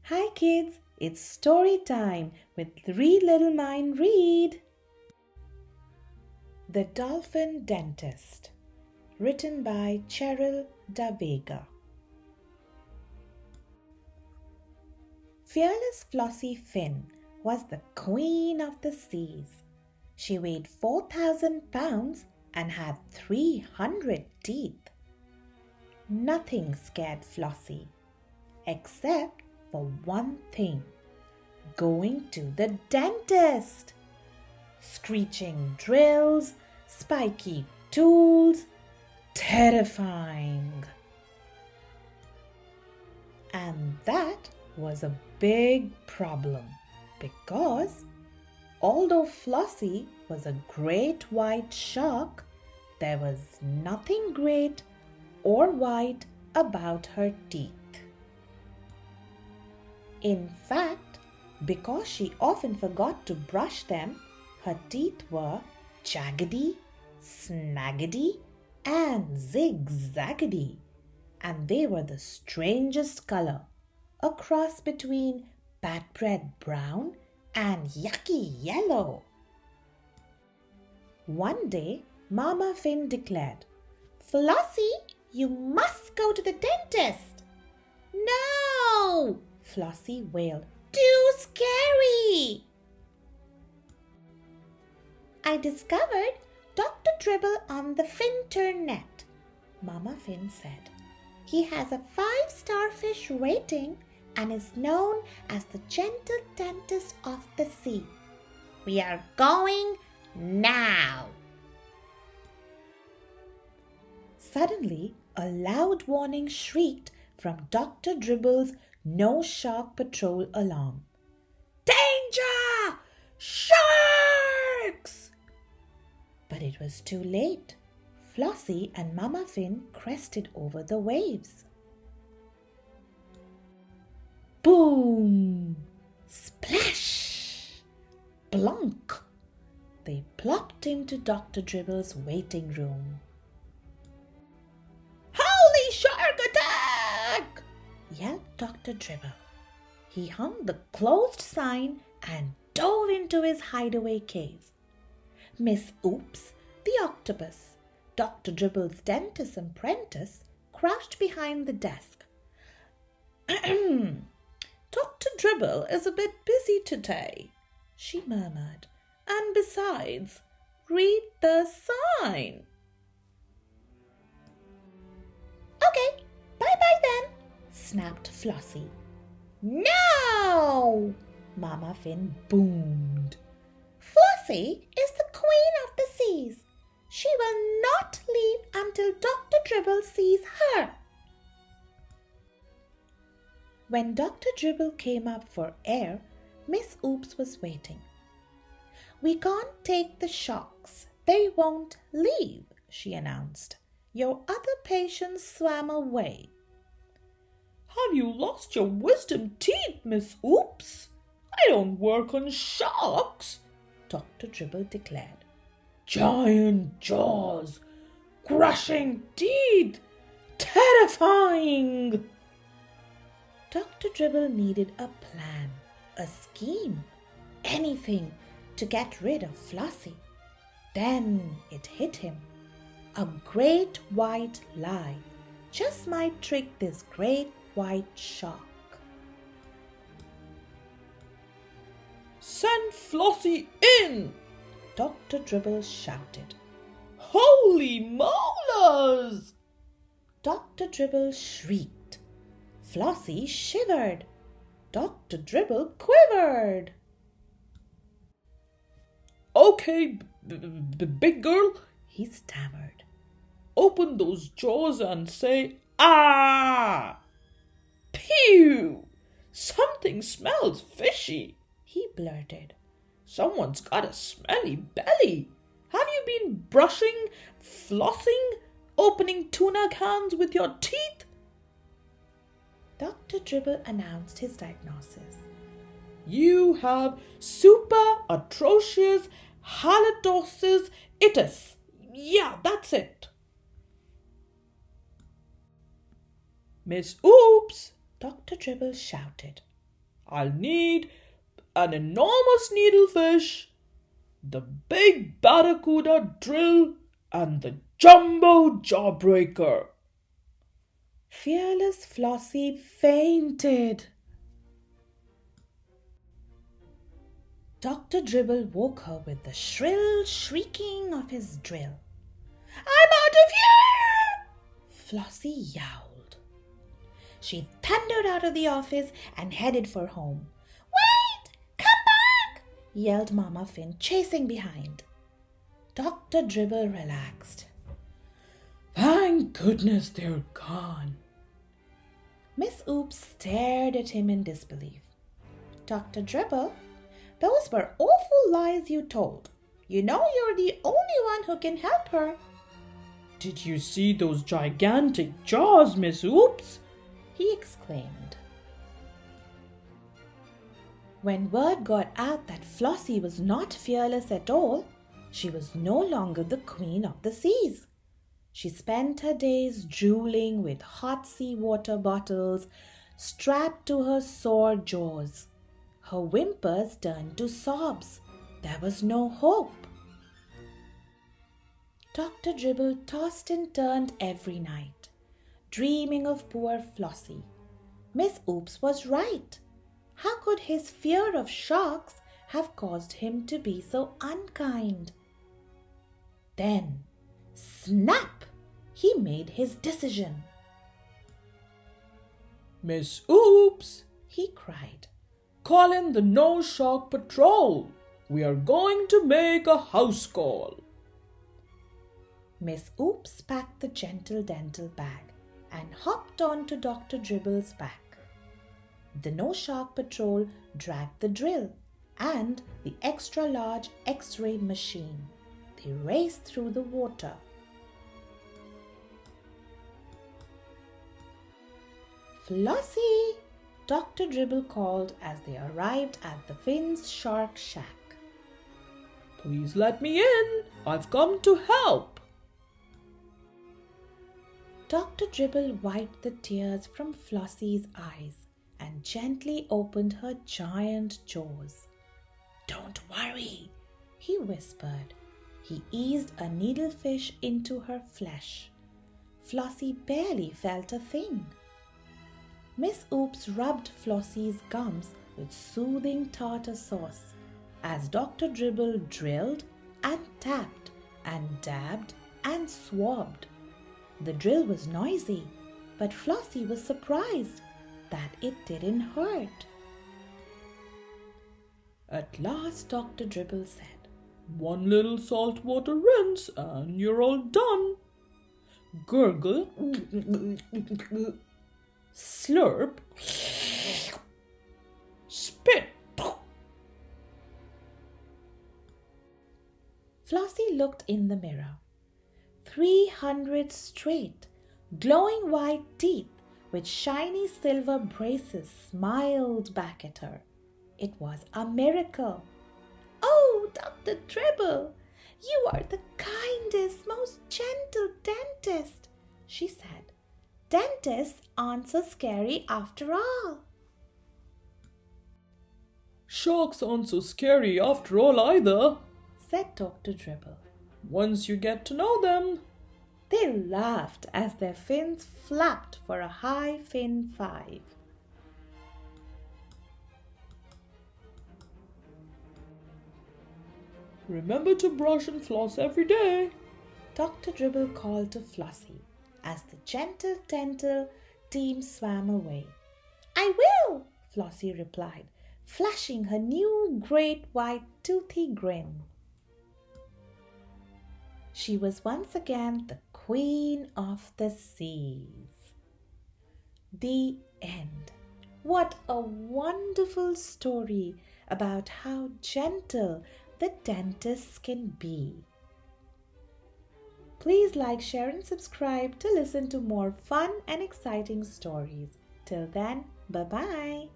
Hi kids, it's story time with Read Little Mind Read. The Dolphin Dentist, written by Cheryl Veiga. Fearless Flossie Finn was the queen of the seas. She weighed 4,000 pounds and had 300 teeth. Nothing scared Flossie, except for one thing: going to the dentist. Screeching drills, spiky tools, terrifying. And that was a big problem because although Flossie was a great white shark, there was nothing great or white about her teeth. In fact, because she often forgot to brush them, her teeth were jaggedy, snaggedy, and zigzaggedy, and they were the strangest color, a cross between bad bread brown and yucky yellow. One day, Mama Finn declared, "Flossie, you must go to the dentist." "No!" Flossie wailed. "Too scary!" "I discovered Dr. Dribble on the Finternet," Mama Finn said. "He has a 5-star fish rating and is known as the gentle dentist of the sea. We are going now." Suddenly, a loud warning shrieked from Dr. Dribble's No Shark Patrol alarm. "Danger! Sharks!" But it was too late. Flossie and Mama Finn crested over the waves. Boom! Splash! Plunk! They plopped into Dr. Dribble's waiting room. "Holy shark attack!" yelled Dr. Dribble. He hung the closed sign and dove into his hideaway cave. Miss Oops, the octopus, Dr. Dribble's dentist apprentice, crouched behind the desk. "Dr. Dribble is a bit busy today," she murmured. "And besides, read the sign." "Okay, bye-bye then," snapped Flossie. "No!" Mama Finn boomed. "Flossie is the queen of the seas. She will not leave until Dr. Dribble sees her." When Dr. Dribble came up for air, Miss Oops was waiting. "We can't take the sharks. They won't leave," she announced. "Your other patients swam away." "Have you lost your wisdom teeth, Miss Oops? I don't work on sharks," Dr. Dribble declared. "Giant jaws, crushing teeth, terrifying." Dr. Dribble needed a plan, a scheme, anything to get rid of Flossie. Then it hit him. A great white lie just might trick this great white shark. "Send Flossie in!" Dr. Dribble shouted. "Holy molars!" Dr. Dribble shrieked. Flossie shivered. Dr. Dribble quivered. "Okay, big girl," he stammered. "Open those jaws and say, 'Ah!'" "Phew! Something smells fishy," he blurted. "Someone's got a smelly belly. Have you been brushing, flossing, opening tuna cans with your teeth?" Dr. Dribble announced his diagnosis. "You have super atrocious halitosis itis. Yeah, that's it." "Miss Oops," Dr. Dribble shouted. I'll need an enormous needlefish, the big barracuda drill, and the jumbo jawbreaker. Fearless Flossie fainted. Dr. Dribble woke her with the shrill shrieking of his drill. "I'm out of here!" Flossie yowled. She thundered out of the office and headed for home. "Wait! Come back!" yelled Mama Finn, chasing behind. Dr. Dribble relaxed. Thank goodness they're gone. Miss Oops stared at him in disbelief. "Dr. Dribble, those were awful lies you told. You know you're the only one who can help her." Did you see those gigantic jaws, Miss Oops? He exclaimed. When word got out that Flossie was not fearless at all, she was no longer the queen of the seas. She spent her days drooling with hot sea-water bottles strapped to her sore jaws. Her whimpers turned to sobs. There was no hope. Dr. Dribble tossed and turned every night, dreaming of poor Flossie. Miss Oops was right. How could his fear of sharks have caused him to be so unkind? Then, snap! He made his decision. Miss Oops, He cried. call in the No Shark Patrol. We are going to make a house call. Miss Oops packed the gentle dental bag and hopped onto Dr. Dribble's back. The No Shark Patrol dragged the drill and the extra-large X-ray machine. They raced through the water. "Flossie!" Dr. Dribble called as they arrived at the Finn's Shark Shack. Please let me in. I've come to help. Dr. Dribble wiped the tears from Flossie's eyes and gently opened her giant jaws. "Don't worry," he whispered. He eased a needlefish into her flesh. Flossie barely felt a thing. Miss Oops rubbed Flossie's gums with soothing tartar sauce as Dr. Dribble drilled and tapped and dabbed and swabbed. The drill was noisy, but Flossie was surprised that it didn't hurt. At last Dr. Dribble said, One little saltwater rinse and you're all done. Gurgle. Slurp. Spit. Flossie looked in the mirror. 300 straight, glowing white teeth with shiny silver braces smiled back at her. It was a miracle. "Oh, Dr. Dribble, you are the kindest, most gentle dentist," she said. "Dentists aren't so scary after all." Sharks aren't so scary after all either, said Dr. Dribble. once you get to know them. They laughed as their fins flapped for a high fin 5. Remember to brush and floss every day. Dr. Dribble called to Flossie as the gentle dental team swam away. "I will," Flossie replied, flashing her new great white toothy grin. She was once again the queen of the seas. The end. What a wonderful story about how gentle the dentists can be. Please like, share and subscribe to listen to more fun and exciting stories. Till then, bye-bye.